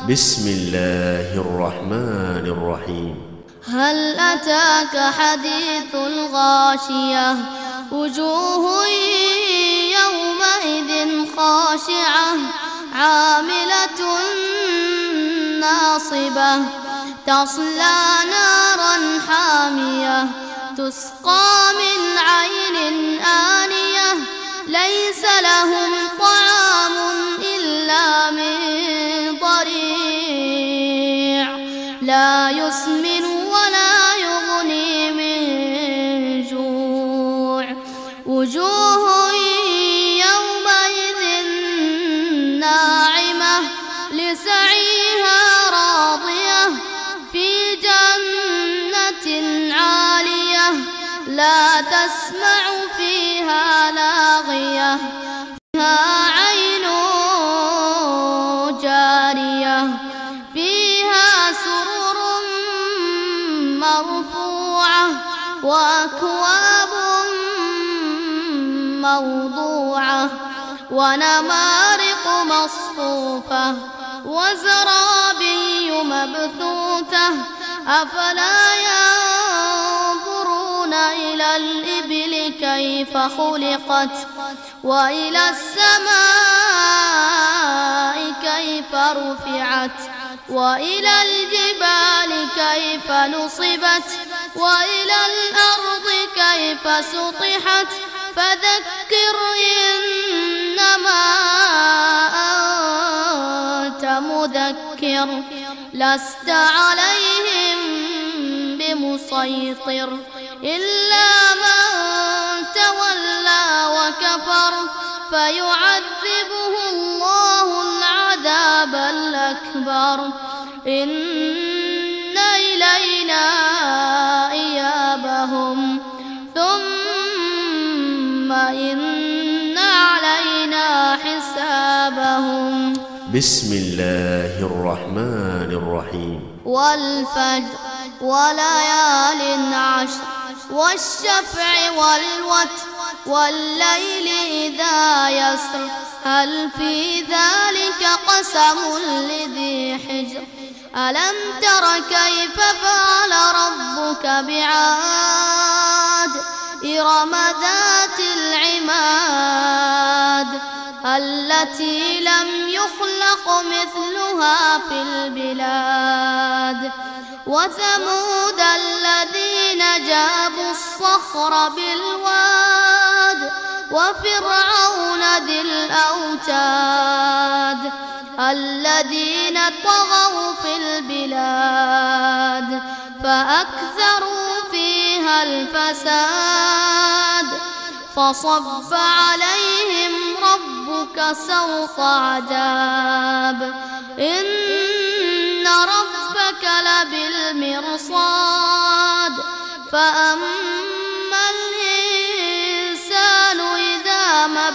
بسم الله الرحمن الرحيم. هل أتاك حديث الغاشية وجوه يومئذ خاشعة عاملة ناصبة تصلى نارا حامية تسقى من عين آنية ليس لهم طعام إلا من ضريع لا يسمن ولا يغني من جوع وجوه يومئذ ناعمة لسعيها راضية في جنة عالية لا تسمع فيها لاغية فيها عين جارية فيها سرر مرفوعة وأكواب موضوعة ونمارق مصفوفة وزرابي مبثوثة أفلا ينظرون إلى الإبل كيف خلقت وإلى السماء كيف رفعت وإلى الجبال كيف نصبت وإلى الأرض كيف سطحت فذكر إنما أنت مذكر لست عليهم بمسيطر إلا من تولى وكفر فيعذبه الله العذاب الأكبر إن إلينا إيابهم ثم إن علينا حسابهم. بسم الله الرحمن الرحيم. والفجر وليال عشر والشفع والوتر والليل إذا يسر هل في ذلك قسم لذي حجر ألم تر كيف فعل ربك بعاد إرم ذات العماد التي لم يخلق مثلها في البلاد وثمود الذين جابوا الصخر بالواد وفرعون ذي الأوتاد الذين طغوا في البلاد فأكثروا فيها الفساد فصب عليهم ربك سوط عذاب إن ربك لبالمرصاد فأما الإنسان إذا ما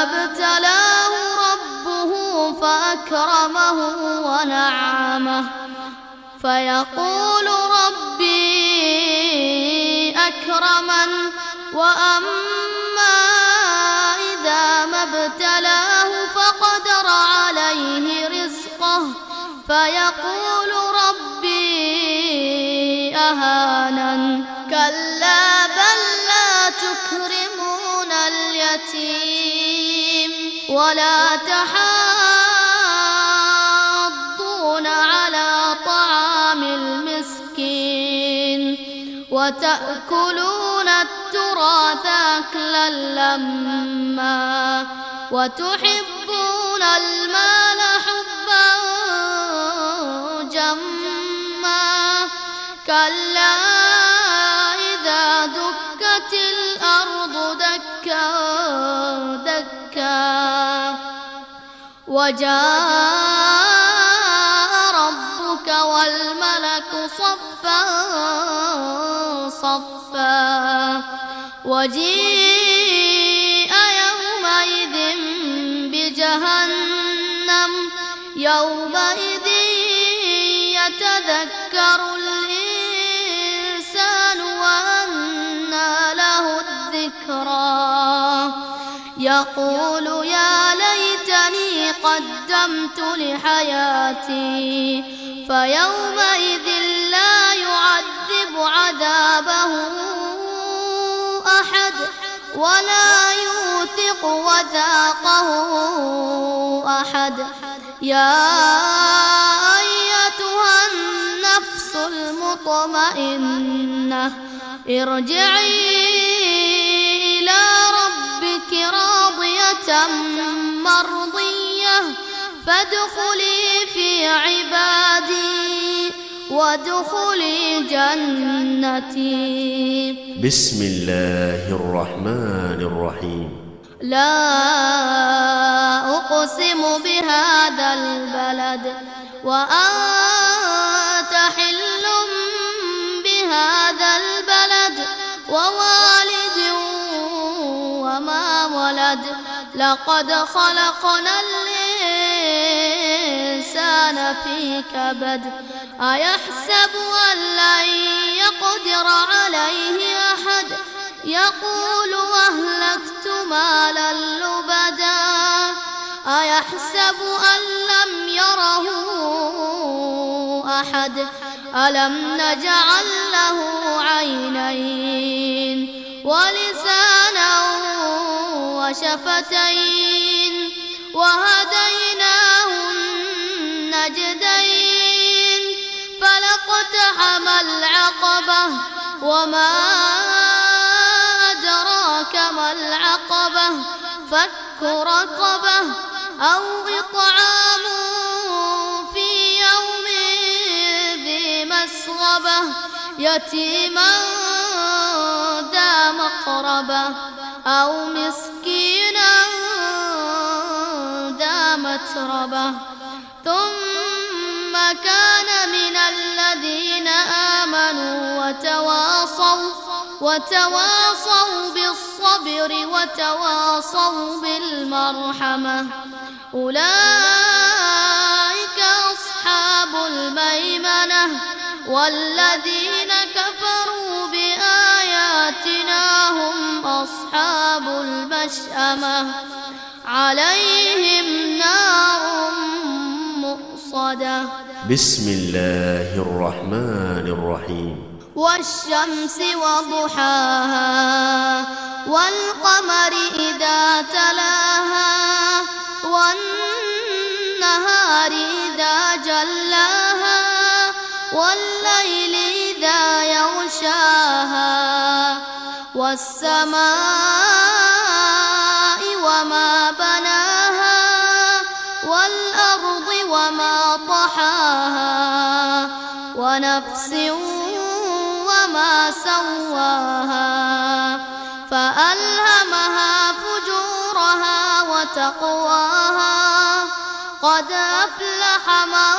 ابتلاه ربه فأكرمه ونعمه فيقول ربي أكرمن وأما إذا ما ابتلاه فقدر عليه رزقه فيقول ربي أهانن كلا بل لا تكرمون اليتيم ولا تحاضون على طعام المسكين وتأكلون التراث أكلا لما وتحبون المال حبا جما كلا إذا دكت الأرض دكا دكا وجاء ربك والملك صفا صفا وجيء يومئذ بجهنم يومئذ يتذكر الإنسان وأنى له الذكرى يقول يا ليتني قدمت لحياتي فيومئذ لا يعذب عذابه أحد ولا يوثق وثاقه أحد. يا أيتها النفس المطمئنة ارجعي إلى ربك راضية مرضية فادخلي في عبادي وادخلي جنتي. بسم الله الرحمن الرحيم. لا أقسم بهذا البلد وأنت حل بهذا البلد ووالد وما ولد لقد خلقنا الإنسان في كبد أيحسب أن لن يقدر عليه أحد يقول أهلكت مالا لبدا أيحسب أن لم يره أحد ألم نجعل له عينين ولسانا وشفتين وهديناه النجدين فلاقتحم العقبة وما أدراك ما العقبة فك رقبة أو إطعام في يوم ذي مسغبة يتيما ذا مقربة أو مسكينا ذا متربة ثم كان من الذين آمنوا وتواصوا بالصبر وتواصوا بالمرحمة أولئك أصحاب الميمنة والذين كفروا بآياتنا هم أصحاب المشأمة عليهم نار مؤصدة. بسم الله الرحمن الرحيم. والشمس وضحاها والقمر إذا تلاها والنهار إذا جلاها والليل إذا يغشاها والسماء وما بناها والأرض وما طحاها ونفس وما سواها فألهمها فجورها وتقواها قد أفلح من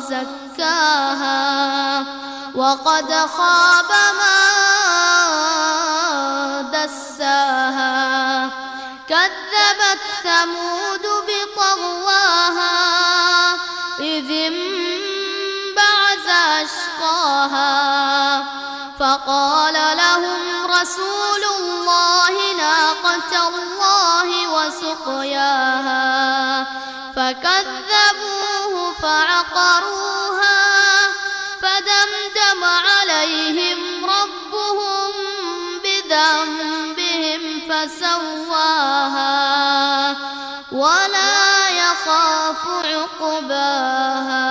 زكاها وقد خاب من دساها كذبت ثمود بطغواها إذ انبعث أشقاها فقال لهم رسول الله ناقة الله وسقياها فكذبوه فعقروها فدمدم عليهم ربهم بذنبهم فسواها ولا يخاف عقباها.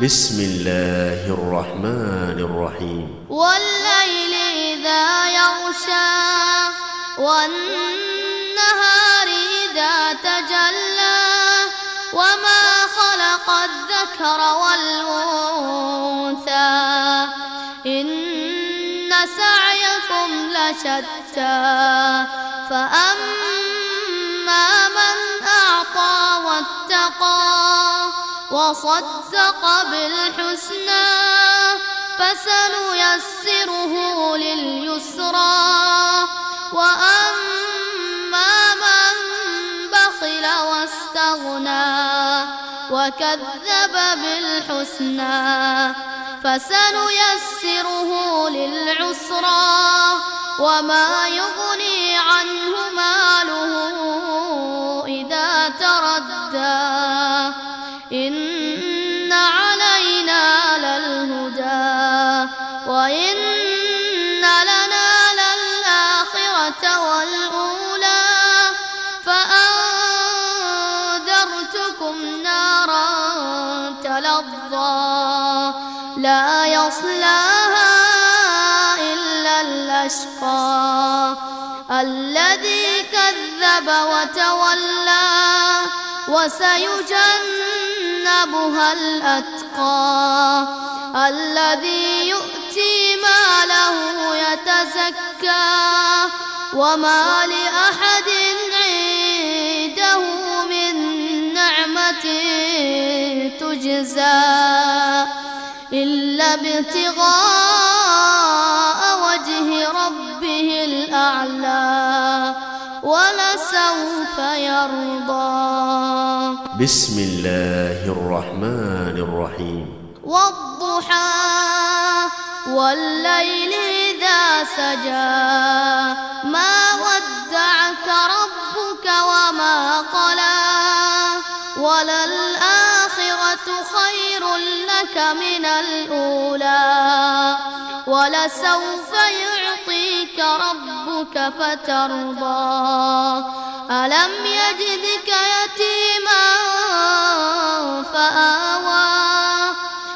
بسم الله الرحمن الرحيم. والليل إذا يغشى والنهار إذا تجلى وما خلق الذكر والأنثى إن سعيكم لشتى فأما من أعطى واتقى وصدق بالحسنى فسنيسره لليسرى وأما من بخل واستغنى وكذب بالحسنى فسنيسره للعسرى وما يغني عنه ماله إذا فتردى إن علينا للهدى وإن لنا للآخرة والأولى فأنذرتكم نارا تلظى لا يصلاها إلا الأشقى الذي كذب وتولى وسيجنبها الأتقى الذي يؤتي ماله يتزكى وما لأحد عنده من نعمة تجزى إلا ابتغاء وجه ربه الأعلى ولسوف يرضى. بسم الله الرحمن الرحيم. والضحى والليل إذا سجى ما ودعك ربك وما قلى وللآخرة خير لك من الأولى ولسوف يعطيك ربك فترضى ألم يجدك يتيما فآوى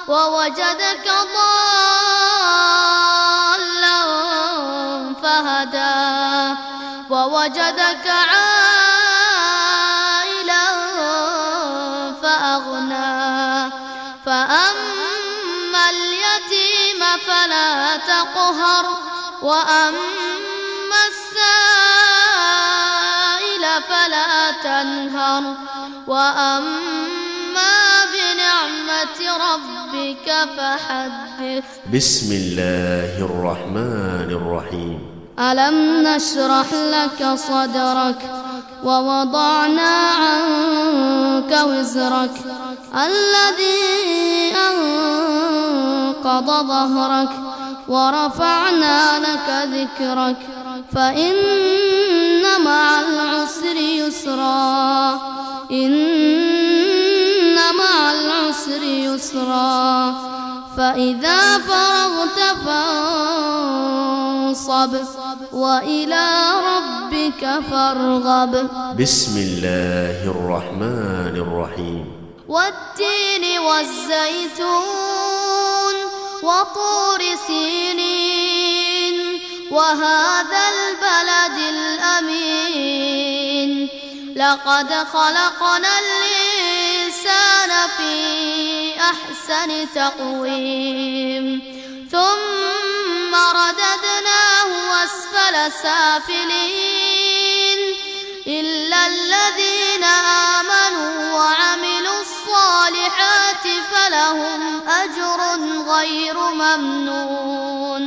ووجدك ضالا فهدى ووجدك عائلا فأغنى فأما اليتيم فلا تقهر وأما السائل فلا تنهر وأما بنعمة ربك فحدث. بسم الله الرحمن الرحيم. ألم نشرح لك صدرك ووضعنا عنك وزرك الذي أنقض ظهرك ورفعنا لك ذكرك فإن مع العسر يسرا إن مع العسر يسرا فإذا فرغت فانصب وإلى ربك فارغب. بسم الله الرحمن الرحيم. والتين والزيتون وطور سينين وهذا البلد الأمين لقد خلقنا الإنسان في أحسن تقويم ثم رددناه أسفل سافلين إلا الذين آمنوا وعملوا الصالحات فلهم أجر غير ممنون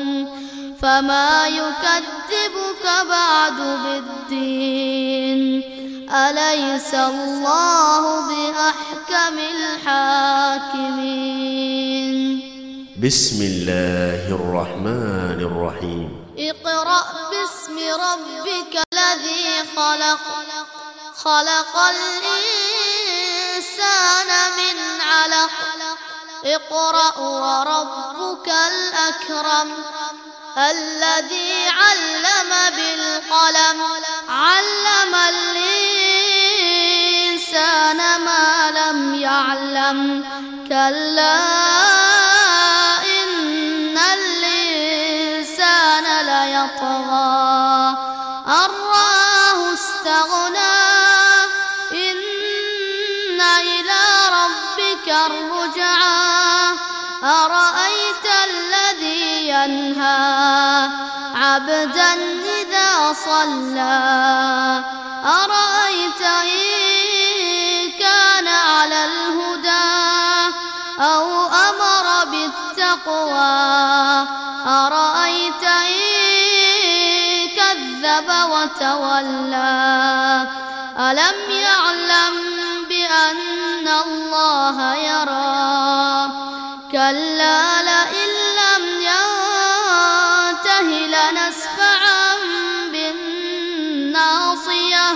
فما يكذبك بعد بالدين أليس الله بأحكم الحاكمين. بسم الله الرحمن الرحيم. اقرأ باسم ربك الذي خلق خلق الإنسان من علق اقرأ وربك الأكرم الذي علم بالقلم علم الإنسان ما لم يعلم كلا إن الإنسان ليطغى أن رآه استغنى إن إلى ربك الرجعى أرأيت الذي ينهى عبدا إذا صلى أرأيت إن كان على الهدى أو أمر بالتقوى أرأيت إن كذب وتولى ألم يعلم بأن الله يرى كلا لئن لم ينته لنسفعا بالناصية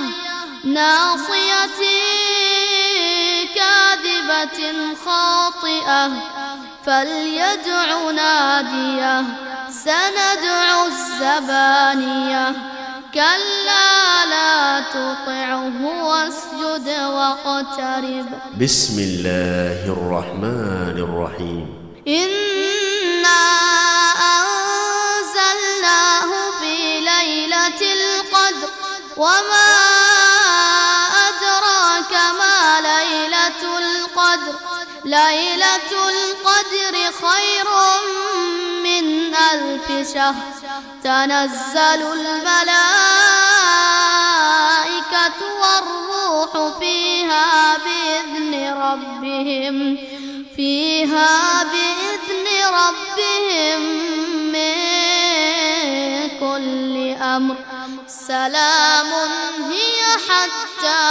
ناصية كاذبة خاطئة فليدع ناديه سندع الزبانية كلا لا تطعه واسجد واقترب. بسم الله الرحمن الرحيم. إنا أنزلناه في ليلة القدر وما أدراك ما ليلة القدر. ليلة القدر خير من 1000 شهر. تنزل الملائكة والروح فيها بإذن ربهم من كل أمر. سلام هي حتى